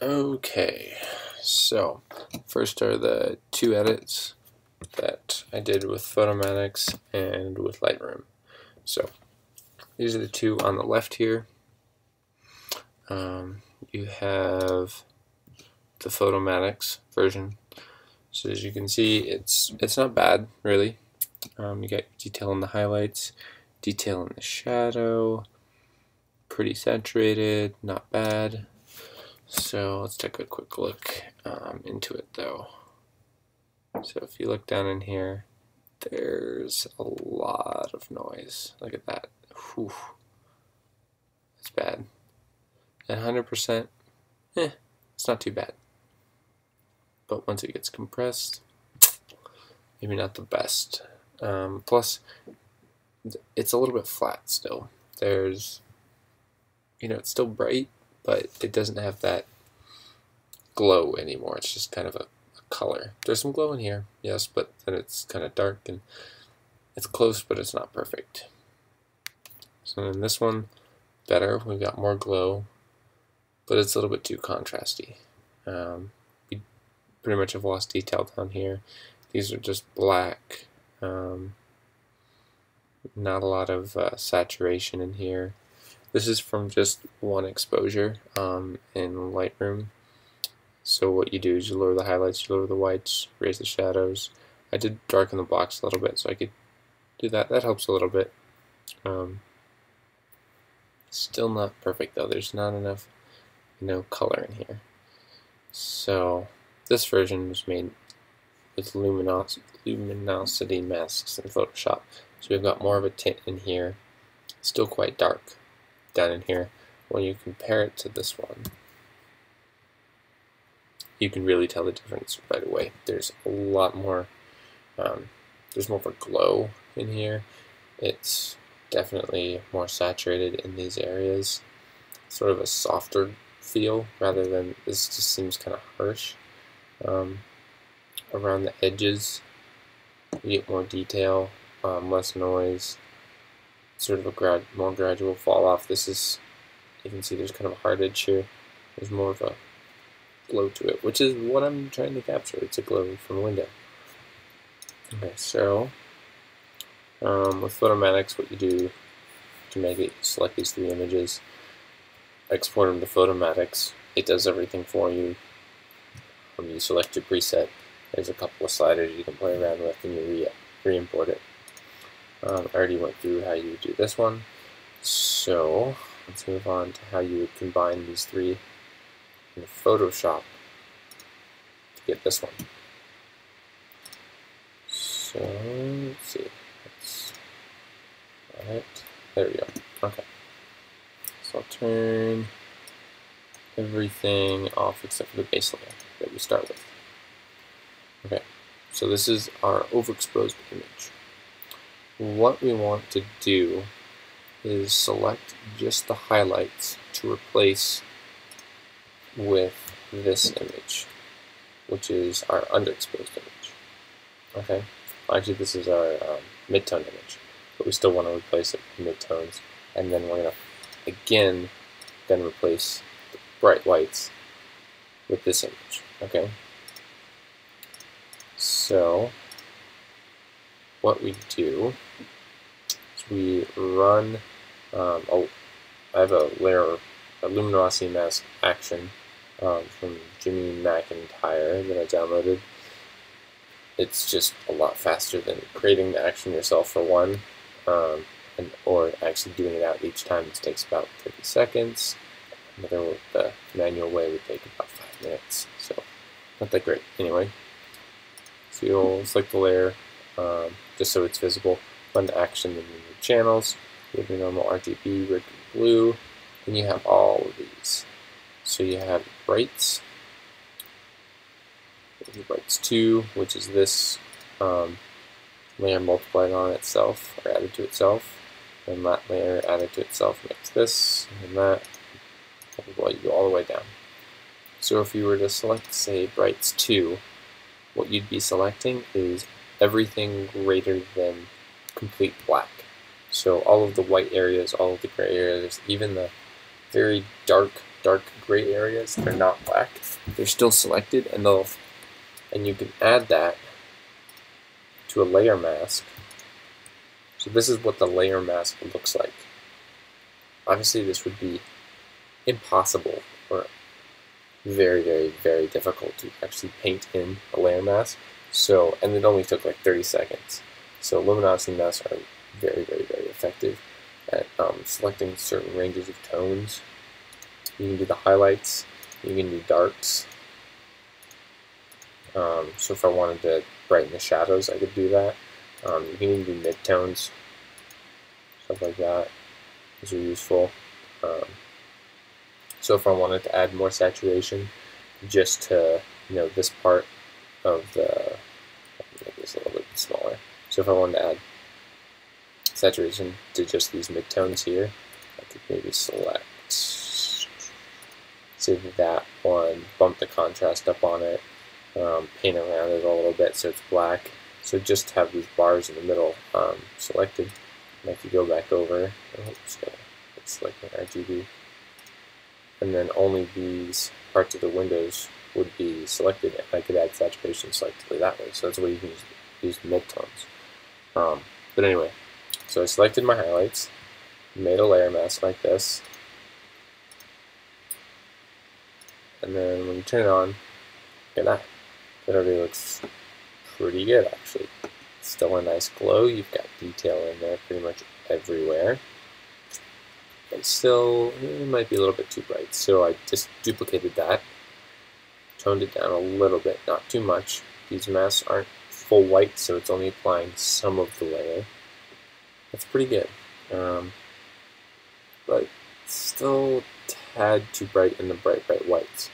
Okay, so first are the two edits that I did with Photomatix and with Lightroom. So these are the two on the left here. You have the Photomatix version. So as you can see, it's not bad really. You get detail in the highlights, detail in the shadow, pretty saturated, not bad. So let's take a quick look into it though. So if you look down in here, there's a lot of noise. Look at that. Whew. That's bad. At 100%, it's not too bad. But once it gets compressed, maybe not the best. Plus, it's a little bit flat still. There's, it's still bright, but it doesn't have that glow anymore. It's just kind of a color. There's some glow in here, yes, but then it's kind of dark and it's close, but it's not perfect. So in this one, better. We've got more glow, but it's a little bit too contrasty. We pretty much have lost detail down here. These are just black. Not a lot of saturation in here. This is from just one exposure in Lightroom. So what you do is you lower the highlights, you lower the whites, raise the shadows. I did darken the blacks a little bit, so I could do that. That helps a little bit. Still not perfect though. There's not enough, color in here. So this version was made with luminosity masks in Photoshop. So we've got more of a tint in here. Still quite dark down in here. When you compare it to this one, you can really tell the difference right away. There's a lot more, there's more of a glow in here. It's definitely more saturated in these areas. Sort of a softer feel rather than, this just seems kind of harsh. Around the edges, you get more detail, less noise, sort of a more gradual fall off. This is, you can see there's kind of a hard edge here. There's more of a glow to it, which is what I'm trying to capture. It's a glow from a window. Okay, so with Photomatix, what you do to make it, select these three images, export them to Photomatix. It does everything for you. You select your preset. There's a couple of sliders you can play around with, and you re-import it. I already went through how you would do this one, so let's move on to how you would combine these three in Photoshop to get this one. So let's see. Alright, there we go. Okay. So I'll turn everything off except for the base layer that we start with. Okay, so this is our overexposed image. What we want to do is select just the highlights to replace with this image, which is our underexposed image. Okay, actually this is our midtone image, but we still want to replace it with midtones, and then we're going to again then replace the bright whites with this image. Okay, so what we do is we run, I have a layer, a luminosity mask action from Jimmy McIntyre that I downloaded. It's just a lot faster than creating the action yourself for one, or actually doing it out each time. It takes about 30 seconds. The manual way would take about 5 minutes, so not that great. Anyway, so you'll select the layer just so it's visible. Run the action in your channels. You have your normal RGB, red, blue, and you have all of these. So you have brights. Brights 2, which is this layer multiplied on itself or added to itself, and that layer added to itself makes this, and that. Well, you go all the way down. So if you were to select, say, Brights 2, what you'd be selecting is everything greater than complete black. So all of the white areas, all of the gray areas, even the very dark dark gray areas, they're not black. They're still selected, and you can add that to a layer mask. So this is what the layer mask looks like. Obviously, this would be impossible or very, very, very difficult to actually paint in a layer mask. So, and it only took like 30 seconds. So luminosity masks are very, very, very effective at selecting certain ranges of tones. You can do the highlights, you can do darks. So if I wanted to brighten the shadows, I could do that. You can even do midtones, stuff like that. These are useful. So if I wanted to add more saturation, just to this part of the, make this a little bit smaller. So if I wanted to add saturation to just these midtones here, I could maybe select, say that one, bump the contrast up on it, paint around it a little bit so it's black. So just have these bars in the middle selected, and I could go back over. Let's select my RGB, and then only these parts of the windows would be selected, and I could add saturation selectively that way. So that's why you can use the midtones. But anyway, so I selected my highlights, made a layer mask like this, and then when you turn it on, look at that. It already looks pretty good, actually. Still a nice glow. You've got detail in there pretty much everywhere. But still, it might be a little bit too bright. So I just duplicated that, toned it down a little bit, not too much. These masks aren't full white, so it's only applying some of the layer. That's pretty good. But still a tad too bright in the bright whites.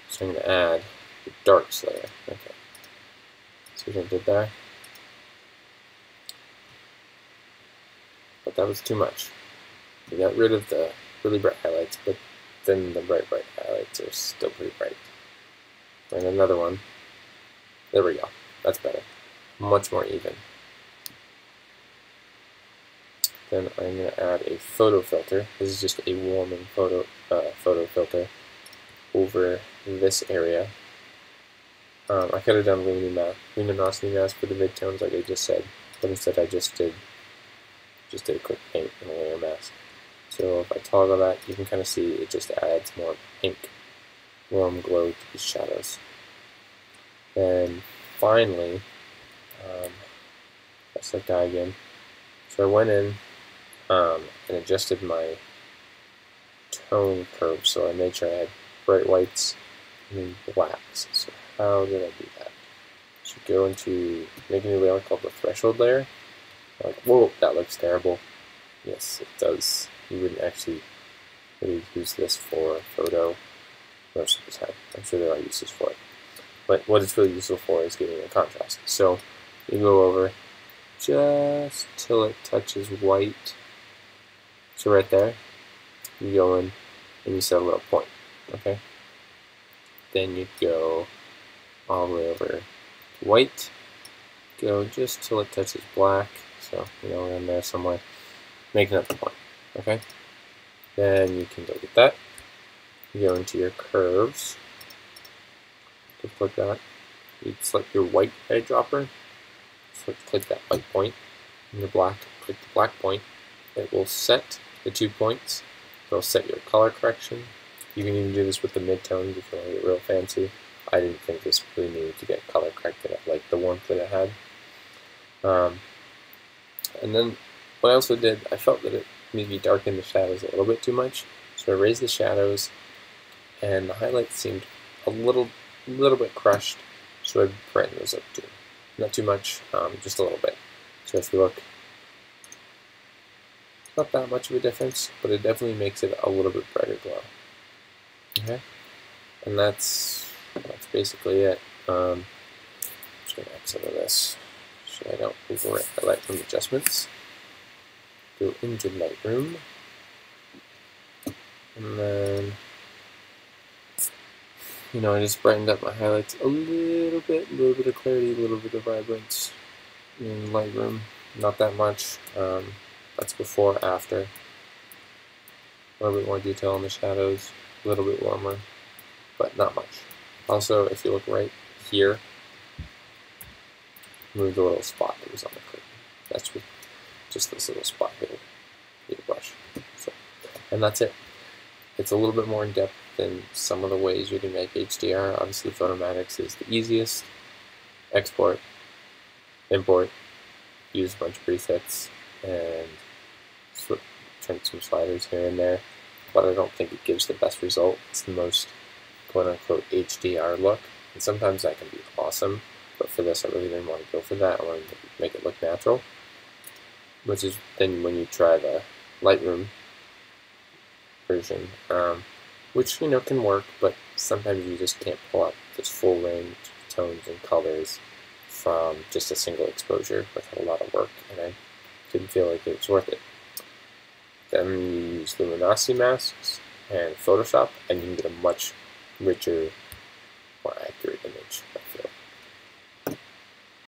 So I'm going to add the darks layer. Okay. See what I did there? But that was too much. We got rid of the really bright highlights, but then the bright highlights are still pretty bright. And another one. There we go. That's better. Much more even. Then I'm going to add a photo filter. This is just a warming photo filter over this area. I could have done luminosity mask for the midtones like I just said, but instead I just did a quick paint and a layer mask. So if I toggle that, you can kind of see it just adds more pink, warm glow to these shadows. Then finally, let's select that again. So I went in and adjusted my tone curve, so I made sure I had bright whites and then blacks. So how did I do that? So go into make a new layer called the threshold layer. Like, whoa, that looks terrible. Yes, it does. You wouldn't actually really use this for photo most of the time. I'm sure there are uses for it. But what it's really useful for is giving a contrast. So you go over just till it touches white. So right there, you go in and you set a little point. Okay? Then you go all the way over to white. Go just till it touches black. So, around there somewhere. Make another point. Okay? Then you can look at that. You go into your curves. Just click that. You select your white eyedropper. So click that white point. And your black, click the black point. It will set the 2 points. It'll set your color correction. You can even do this with the midtones if you want to get real fancy. I didn't think this really needed to get color corrected. I liked the warmth that it had. And then what I also did, I felt that it maybe darkened the shadows a little bit too much. So I raised the shadows, and the highlights seemed a little bit crushed. So I brightened those up too. Not too much, just a little bit. So if you look, not that much of a difference, but it definitely makes it a little bit brighter glow. Okay, and that's basically it. I'm just going to exit of this so I don't overwrite the Lightroom adjustments. Go into Lightroom, and then I just brightened up my highlights a little bit of clarity, a little bit of vibrance in Lightroom. Not that much. That's before, after. A little bit more detail in the shadows. a little bit warmer, but not much. Also, if you look right here, move the little spot that was on the curtain. That's with just this little spot here with your brush. So, and that's it. It's a little bit more in depth than some of the ways you can make HDR. Obviously, Photomatix is the easiest. Export, import, use a bunch of presets, and turn some sliders here and there. But I don't think it gives the best result. It's the most quote-unquote HDR look, and sometimes that can be awesome. But for this, I really didn't want to go for that. I wanted to make it look natural. Which is then when you try the Lightroom version, which can work, but sometimes you just can't pull out this full range of tones and colors from just a single exposure without a lot of work, and I didn't feel like it was worth it. Then you use luminosity masks and Photoshop, and you can get a much richer, more accurate image, I feel.